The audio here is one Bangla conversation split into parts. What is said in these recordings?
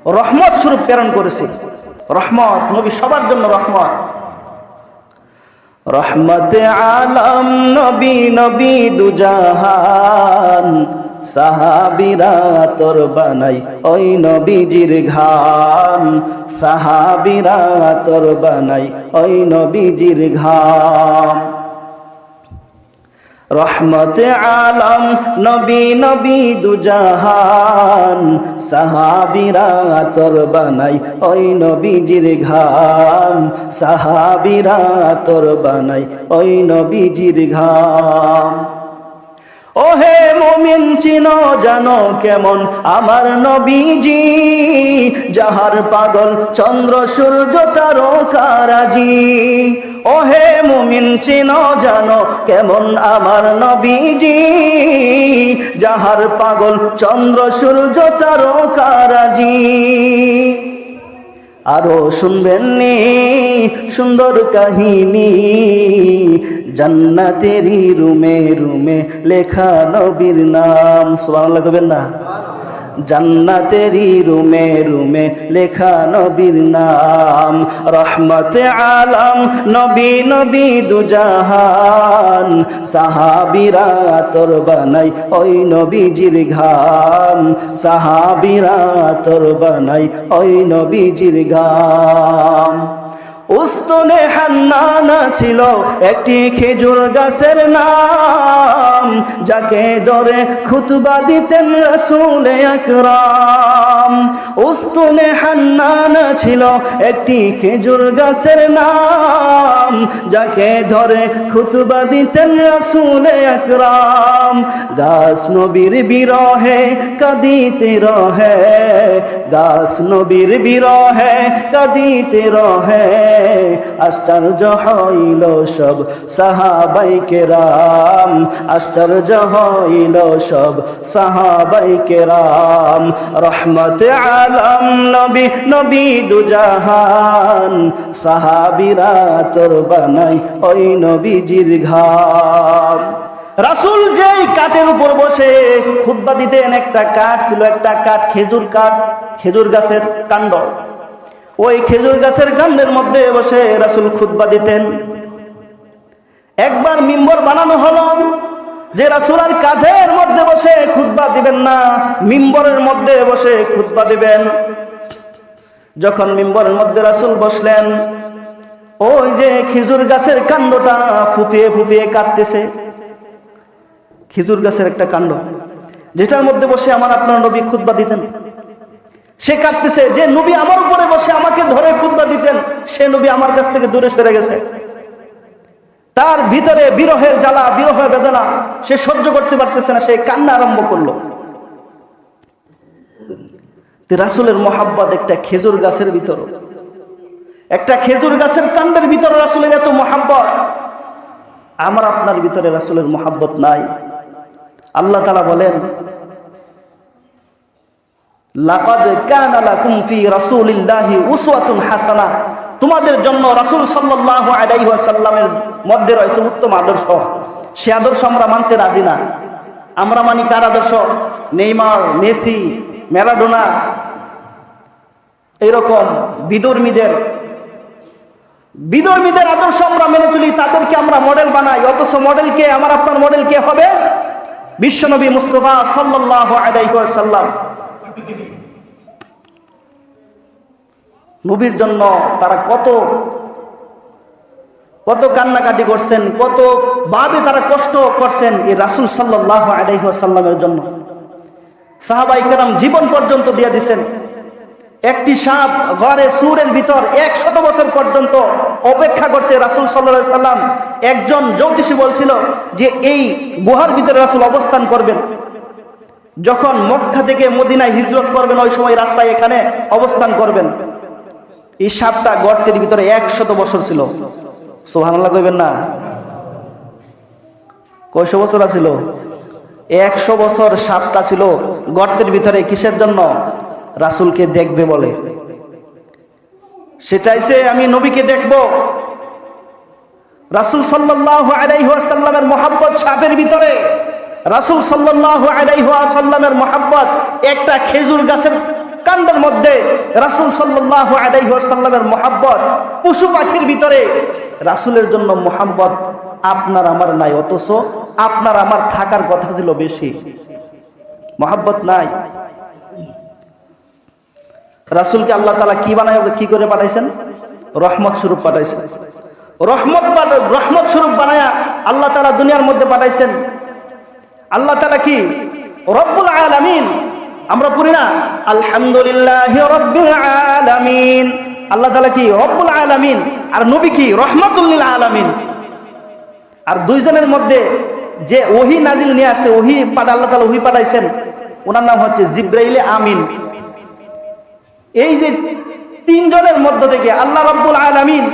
রহমত স্বরূপ প্রেরণ করেছি। রহমত, নবী সবার জন্য রহমত। রহমতে আলম নবী, নবী দুজাহান, সাহাবীরা তোর বানাই ওই নবীজির ঘাম, সাহাবীরা তোর বানাই ওই নবীজির ঘাম। রহমতে আলম নবী, নবী দুজাহান, সাহাবীরা তোর বানাই ওই নবীজির ঘাম, সাহাবীরা তোর বানাই ওই নবীজির ঘাম। ওহে মুমিন চিনো জানো কেমন আমার নবীজি, যাহার পাগল চন্দ্র সূর্য তারকারাজি। ওহে মুমিন চিনো জানো কেমন আমার নবীজি, যাহার পাগল চন্দ্র সূর্য তারকারাজি। আরো শুনবেননি সুন্দর কাহিনী, জান্নাতেরই রুমে রুমে লেখা নবীর নাম। সুবহানাল্লাহ কইবেন না? জান্নাতেরই রুমে রুমে লেখা নবীর নাম। রহমতে আলম নবী, নবী দুজাহান, সাহাবীরা তোর বানাই ওই নবীজির ঘাম, সাহাবীরা তোর বানাই ওই নবীজির ঘাম। উস্তনে হান্নানা ছিল একটি খেজুর গাছের নাম, যাকে ধরে খুতবা দিতেন রাসূল আকরাম। উস্তনে হান্নানা ছিল একটি খেজুর গাছের নাম, যাকে ধরে খুতবা দিতেন রাসূল আকরাম। গাছ নবীর বিরহে কাঁদিতে রহে, গাছ নবীর বিরহে কাঁদিতে রহে। আশ্চর্য হইল সব সাহাবাই কেরাম, আশ্চর্য হইল সব সাহাবাই কেরাম। রহমতে আলম নবী, নবী দুজাহান, সাহাবীরা তোর বানাই ওই নবীজির ঘাম। রাসূল যেই কাঠের উপর বসে খুতবা দিতেন, একটা কাঠ ছিল, একটা কাঠ খেজুর কাঠ, খেজুর গাছের কাণ্ড। ওই খেজুর গাছের কাণ্ডের মধ্যে বসে রাসূল খুতবা দিতেন। একবার মিম্বর বানানো হলো যে রাসূল আর কাঠের মধ্যে বসে খুতবা দিবেন না, মিম্বরের মধ্যে বসে খুতবা দিবেন। যখন মিম্বরের মধ্যে রাসূল বসলেন, ওই যে খেজুর গাছের কাণ্ডটা ফুপিয়ে ফুপিয়ে কাঁদতেছে। খেজুর গাছের একটা কাণ্ড যেটার মধ্যে বসে আমার আপনার নবী খুতবা দিতেন, সে কাঁদতেছে। যে নবী আমার উপরে বসে আমাকে ধরে খুতবা দিতেন, সে নবী আমার কাছ থেকে দূরে সরে গেছে। তার ভিতরে বিরহের জ্বালা, বিরহ বেদনা সে সহ্য করতে পারতেছে না, সে কান্না আরম্ভ করলো। রাসূলের মহাব্বত একটা খেজুর গাছের ভিতর, একটা খেজুর গাছের কাণ্ডের ভিতরে রাসূলের এত মহাব্বত, আমার আপনার ভিতরে রাসূলের মহাব্বত নাই। আল্লাহ তাআলা বলেন, লাকাদ কানা লাকুম ফি রাসূলিল্লাহি উসওয়াতুন হাসানাহ, তোমাদের জন্য রাসূল সাল্লাল্লাহু আলাইহি ওয়াসাল্লামের মধ্যে রয়েছে উত্তম আদর্শ। সে আদর্শ আমরা মানতে রাজি না। আমরা মানি কার আদর্শ? নেইমার, মেসি, ম্যারাডোনা, এরকম বিধর্মীদের আদর্শ আমরা মেনে চলি, তাদেরকে আমরা মডেল বানাই। অথচ মডেল কে? আমার আপনার মডেল কে হবে? বিশ্বনবী মুস্তাফা সাল্লাল্লাহু আলাইহি ওয়াসাল্লাম। নবীর জন্য তারা কত কত কান্নাকাটি করছেন, কত ভাবে তারা কষ্ট করছেন এই রাসূল সাল্লাল্লাহু আলাইহি ওয়াসাল্লামের জন্য। সাহাবায়ে কেরাম জীবন পর্যন্ত দিয়ে দিয়েছেন। একটি সাপ ঘরে সুরের ভিতর 100 বছর পর্যন্ত অপেক্ষা করছে রাসূল সাল্লাল্লাহু আলাইহি ওয়াসাল্লাম। একজন জ্যোতিষী বলছিল যে এই গুহার ভিতরে রাসূল অবস্থান করবেন। যখন মক্কা থেকে মদিনায় হিজরত করবেন, ওই সময় রাস্তায় এখানে অবস্থান করবেন। এই সাপটা গর্তের ভিতরে 100 বছর ছিল। সুবহানাল্লাহ কইবেন না? কয়শো বছর ছিল? 100 বছর সাপটা ছিল গর্তের ভিতরে। কিসের জন্য? রাসূলকে দেখবে বলে। সে চাইছে আমি নবীকে দেখব। রাসূল সাল্লাল্লাহু আলাইহি ওয়াসাল্লামের মহব্বত সাপের ভিতরে। রাসূল সাল্লাল্লাহু আলাইহি ওয়াসাল্লামের মহব্বত একটা খেজুর গাছের কাণ্ডের মধ্যে রাসূল সাল্লাল্লাহু আলাইহি ওয়াসাল্লামের মুহাব্বত, পশু পাখির ভিতরে রাসূলের জন্য মুহাব্বত আপনার আমার নাই, অথচ আপনার আমার থাকার কথা ছিল বেশি, মুহাব্বত নাই। রাসূলকে আল্লাহ তাআলা কি করে পাঠাইছেন? রহমত স্বরূপ পাঠাইছেন। রহমত স্বরূপ বানায়া আল্লাহ তাআলা দুনিয়ার মধ্যে পাঠাইছেন। আল্লাহ তাআলা কি? রব্বুল আলামিন। আমরা পড়ি না আলহামদুলিল্লাহি রাব্বিল আলামিন। আল্লাহ তাআলা কি? রব্বুল আলামিন। আর নবী কি? রহমাতুল লিল আলামিন। আর দুইজনের মধ্যে যে ওহী নাজিল নিয়ে আসে, আল্লাহ তাআলা ওহী পাঠাইছেন, ওনার নাম হচ্ছে জিবরাইল আমিন। এই যে তিনজনের মধ্য থেকে আল্লাহ রাব্বুল আলামিন,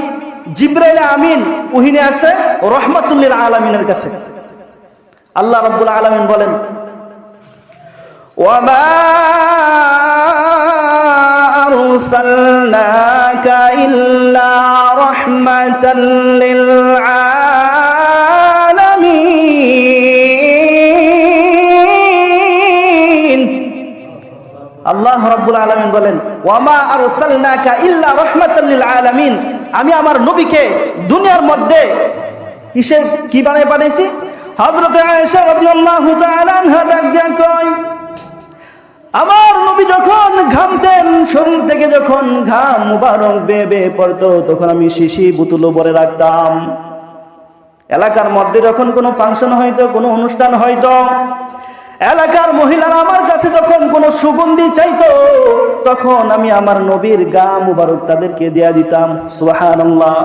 জিবরাইল আমিন ওহী নিয়ে আসে রহমাতুল লিল আলামিনের কাছে। আল্লাহ রাব্বুল আলামিন বলেন, ওয়ামা আরসালনাকা ইল্লা রাহমাতাল লিল আলামিন। আল্লাহ রাব্বুল আলামিন বলেন, ওয়ামা আরসালনাকা ইল্লা রাহমাতাল লিল আলামিন, আমি আমার নবীকে দুনিয়ার মধ্যে কি বানায় পাঠাইছি? হযরত আয়েশা রাদিয়াল্লাহু তাআলা আনহা ডাক দিয়া কয়, আমার নবী যখন ঘামতেন, শরীর থেকে যখন ঘাম মুবারক বেয়ে বেয়ে পড়তো, তখন আমি শিশি বোতল ভরে রাখতাম। এলাকার মধ্যে যখন কোনো ফাংশন হইতো, কোনো অনুষ্ঠান হইতো, এলাকার মহিলারা আমার কাছে যখন কোনো সুগন্ধি চাইতো, তখন আমি আমার নবীর গা মুবারক তাদেরকে দিয়া দিতাম। সুবহানাল্লাহ।